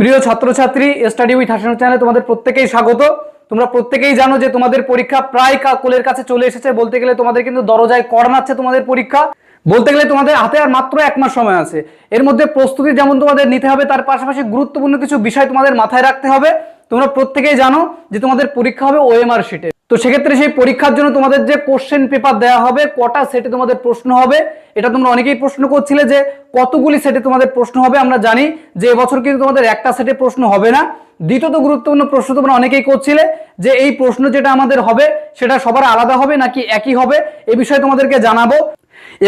প্রিয় ছাত্রছাত্রী, study with Hasan চ্যানেলে তোমাদের প্রত্যেকেই স্বাগত। তোমরা প্রত্যেকেই জানো যে তোমাদের পরীক্ষা প্রায় কোলের কাছে চলে এসেছে। বলতে গেলে তোমাদের কিন্তু দরজায় কড়া নাড়ছে তোমাদের পরীক্ষা। বলতে গেলে তোমাদের হাতে আর মাত্র 1 মাস সময় আছে। এর মধ্যে প্রস্তুতি যেমন তোমাদের নিতে হবে, তার পাশাপাশি গুরুত্বপূর্ণ কিছু বিষয় তোমাদের মাথায় রাখতে হবে। তোমরা প্রত্যেকেই জানো যে তোমাদের পরীক্ষা হবে ওএমআর শিটে। তো সেক্ষেত্রে সেই পরীক্ষার জন্য তোমাদের যে কোশ্চেন পেপার দেওয়া হবে, কটা সেটে তোমাদের প্রশ্ন হবে, এটা তোমরা অনেকেই প্রশ্ন করছিলে যে কতগুলি সেটে তোমাদের প্রশ্ন হবে। আমরা জানি যে এবছর কিন্তু তোমাদের একটা সেটে প্রশ্ন হবে না। দ্বিতীয়ত গুরুত্বপূর্ণ প্রশ্ন তোমরা অনেকেই করছিলে যে এই প্রশ্ন যেটা আমাদের হবে সেটা সবার আলাদা হবে নাকি একই হবে, এই বিষয়ে তোমাদেরকে জানাবো।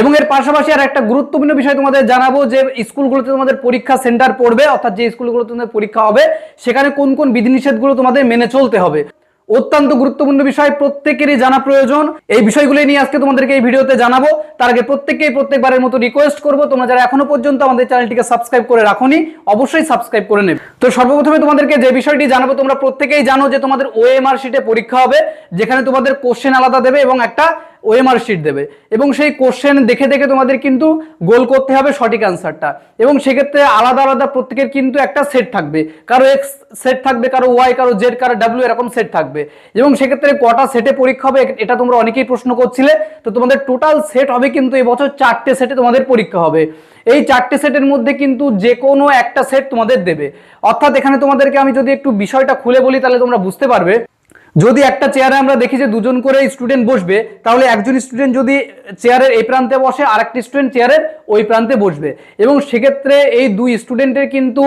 এবং এর পাশাপাশি আর একটা গুরুত্বপূর্ণ বিষয় তোমাদের জানাবো যে স্কুলগুলোতে তোমাদের পরীক্ষা সেন্টার পড়বে, অর্থাৎ যে স্কুলগুলোতে তোমাদের পরীক্ষা হবে সেখানে কোন কোন বিধিনিষেধগুলো তোমাদের মেনে চলতে হবে। অত্যন্ত গুরুত্বপূর্ণ বিষয়, প্রত্যেকেরই জানা প্রয়োজন। এই বিষয়গুলো নিয়ে আজকে তোমাদেরকে এই ভিডিওতে জানাবো। তার আগে প্রত্যেকবারের মতো রিকোয়েস্ট করবো, তোমরা যারা এখনো পর্যন্ত আমাদের চ্যানেলটিকে সাবস্ক্রাইব করে রাখোনি অবশ্যই সাবস্ক্রাইব করে নেবে। তো সর্বপ্রথমে তোমাদেরকে যে বিষয়টি জানাবো, তোমরা প্রত্যেকেই জানো যে তোমাদের ওএমআর শিটে পরীক্ষা হবে, যেখানে তোমাদের কোশ্চেন আলাদা দেবে এবং একটা ওএমআর শিট দেবে। এবং সেই কোশ্চেন দেখে দেখে তোমাদের কিন্তু গোল করতে হবে সঠিক অ্যান্সারটা। এবং সেক্ষেত্রে আলাদা আলাদা প্রত্যেকের কিন্তু একটা সেট থাকবে, কারো এক্স সেট থাকবে, কারো ওয়াই, কারো জেড, কারো ডাব্লিউ, এরকম সেট থাকবে। এবং সেক্ষেত্রে কটা সেটে পরীক্ষা হবে এটা তোমরা অনেকেই প্রশ্ন করছিলে। তো তোমাদের টোটাল সেট হবে কিন্তু এবছর 4টে সেটে তোমাদের পরীক্ষা হবে। এই 4টে সেটের মধ্যে কিন্তু যে কোনো একটা সেট তোমাদের দেবে। অর্থাৎ এখানে তোমাদেরকে আমি যদি একটু বিষয়টা খুলে বলি তাহলে তোমরা বুঝতে পারবে। যদি একটা চেয়ারে আমরা দেখি যে দুজন করে স্টুডেন্ট বসবে, তাহলে একজন স্টুডেন্ট যদি চেয়ারের এই প্রান্তে বসে আর একটা স্টুডেন্ট চেয়ারের ওই প্রান্তে বসবে। এবং সেক্ষেত্রে এই দুই স্টুডেন্টের কিন্তু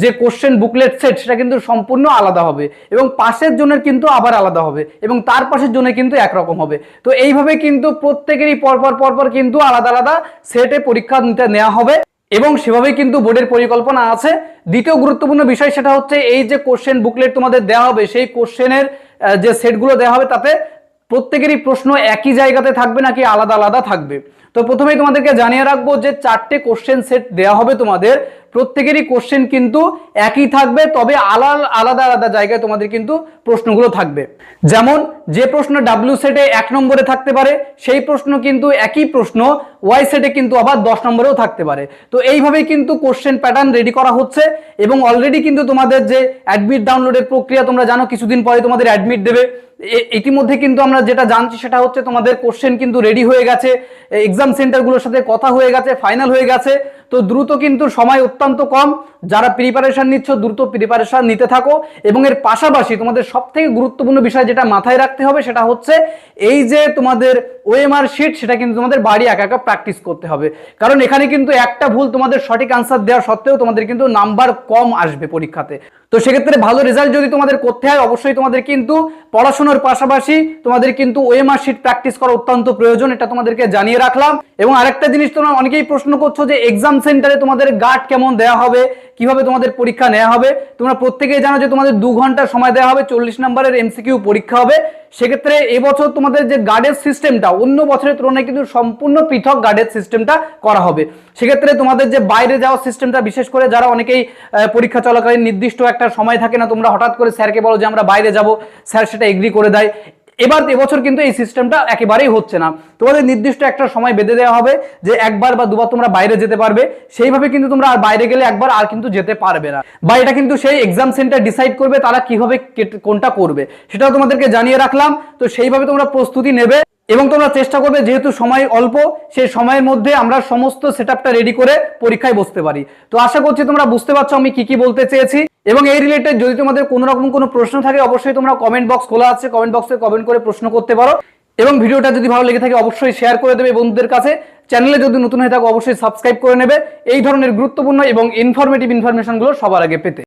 যে কোশ্চেন বুকলেট সেট সেটা কিন্তু সম্পূর্ণ আলাদা হবে, এবং পাশের জনের কিন্তু আবার আলাদা হবে, এবং তার পাশের জনের কিন্তু একরকম হবে। তো এইভাবে কিন্তু প্রত্যেকেরই পরপর কিন্তু আলাদা আলাদা সেটে পরীক্ষা নিতে নেওয়া হবে, এবং সেভাবেই কিন্তু বোর্ডের পরিকল্পনা আছে। দ্বিতীয় গুরুত্বপূর্ণ বিষয় সেটা হচ্ছে এই যে কোশ্চেন বুকলেট তোমাদের দেওয়া হবে, সেই কোশ্চেনের যে সেটগুলো দেওয়া হবে তাতে প্রত্যেকেরই প্রশ্ন একই জায়গাতে থাকবে নাকি আলাদা আলাদা থাকবে। তো প্রথমেই তোমাদেরকে জানিয়ে রাখবো যে 4টে কোশ্চেন সেট দেওয়া হবে তোমাদের, প্রত্যেকেরই কোশ্চেন কিন্তু একই থাকবে, তবে আলাদা আলাদা জায়গায় তোমাদের কিন্তু প্রশ্নগুলো থাকবে। যেমন যে প্রশ্ন ডাব্লিউ সেটে 1 নম্বরে থাকতে পারে, সেই প্রশ্ন কিন্তু একই প্রশ্ন ওয়াই সেটে কিন্তু আবার 10 নম্বরেও থাকতে পারে। তো এইভাবেই কিন্তু কোশ্চেন প্যাটার্ন রেডি করা হচ্ছে। এবং অলরেডি কিন্তু তোমাদের যে অ্যাডমিট ডাউনলোডের প্রক্রিয়া তোমরা জানো, কিছুদিন পরে তোমাদের অ্যাডমিট দেবে। ইতিমধ্যে কিন্তু আমরা যেটা জানছি সেটা হচ্ছে তোমাদের কোশ্চেন কিন্তু রেডি হয়ে গেছে, এক্সাম সেন্টারগুলোর সাথে কথা হয়ে গেছে, ফাইনাল হয়ে গেছে। তো দ্রুত, কিন্তু সময় অত্যন্ত কম, যারা প্রিপারেশন নিচ্ছ দ্রুত প্রিপারেশন নিতে থাকো। এবং এর পাশাপাশি তোমাদের সবথেকে গুরুত্বপূর্ণ বিষয় যেটা মাথায় রাখতে হবে সেটা হচ্ছে এই যে তোমাদের ওএমআর শিট, সেটা কিন্তু তোমাদের বাড়ি একা একা প্র্যাকটিস করতে হবে। কারণ এখানে কিন্তু একটা ভুল তোমাদের সঠিক আনসার দেওয়া সত্ত্বেও তোমাদের কিন্তু নাম্বার কম আসবে পরীক্ষাতে। তো সেক্ষেত্রে ভালো রেজাল্ট যদি তোমাদের করতে হয়, অবশ্যই তোমাদের কিন্তু পড়াশোনার পাশাপাশি তোমাদের কিন্তু ওএমআর শিট প্র্যাকটিস করা অত্যন্ত প্রয়োজন, এটা তোমাদেরকে জানিয়ে রাখলাম। এবং আরেকটা জিনিস তোমরা অনেকেই প্রশ্ন করছো যে এক্সাম সেন্টারে তোমাদের গার্ড কেমন দেওয়া হবে, কিভাবে তোমাদের পরীক্ষা নেওয়া হবে। তোমরা প্রত্যেকেই জানো যে তোমাদের 2 ঘন্টা সময় দেওয়া হবে, 40 নম্বরের এমসিকিউ পরীক্ষা হবে। সেক্ষেত্রে এবছর তোমাদের যে গার্ডের সিস্টেমটা অন্য বছরের তুলনায় কিন্তু সম্পূর্ণ পৃথক গার্ডের সিস্টেমটা করা হবে। সেক্ষেত্রে তোমাদের যে বাইরে যাওয়ার সিস্টেমটা, বিশেষ করে যারা অনেকেই পরীক্ষা চলাকালীন নির্দিষ্ট একটা সময় থাকে না, তোমরা হঠাৎ করে স্যারকে বলো যে আমরা বাইরে যাব, স্যার সেটা এগ্রি করে দেয়। এবছর কিন্তু এই সিস্টেমটা একেবারেই হচ্ছে না। তোমাদের নির্দিষ্ট একটা সময় বেঁধে দেওয়া হবে যে 1 বার বা 2 বার তোমরা বাইরে যেতে পারবে। সেইভাবে কিন্তু তোমরা আর বাইরে গেলে একবার আর কিন্তু যেতে পারবে না, বা এটা কিন্তু সেই এক্সাম সেন্টার ডিসাইড করবে তারা কিভাবে কোনটা করবে, সেটাও তোমাদেরকে জানিয়ে রাখলাম। তো সেইভাবে তোমরা প্রস্তুতি নেবে এবং তোমরা চেষ্টা করবে, যেহেতু সময় অল্প, সেই সময়ের মধ্যে আমরা সমস্ত সেটআপটা রেডি করে পরীক্ষায় বসতে পারি। তো আশা করছি তোমরা বুঝতে পারছো আমি কি বলতে চেয়েছি। এবং এই রিলেটেড যদি তোমাদের কোনো রকম কোনো প্রশ্ন থাকে, অবশ্যই তোমরা কমেন্ট বক্স খোলা আছে, কমেন্ট বক্সে কমেন্ট করে প্রশ্ন করতে পারো। এবং ভিডিওটা যদি ভালো লেগে থাকে অবশ্যই শেয়ার করে দেবে বন্ধুদের কাছে। চ্যানেলে যদি নতুন হয়ে থাকো অবশ্যই সাবস্ক্রাইব করে নেবে এই ধরনের গুরুত্বপূর্ণ এবং ইনফরমেটিভ ইনফরমেশনগুলো সবার আগে পেতে।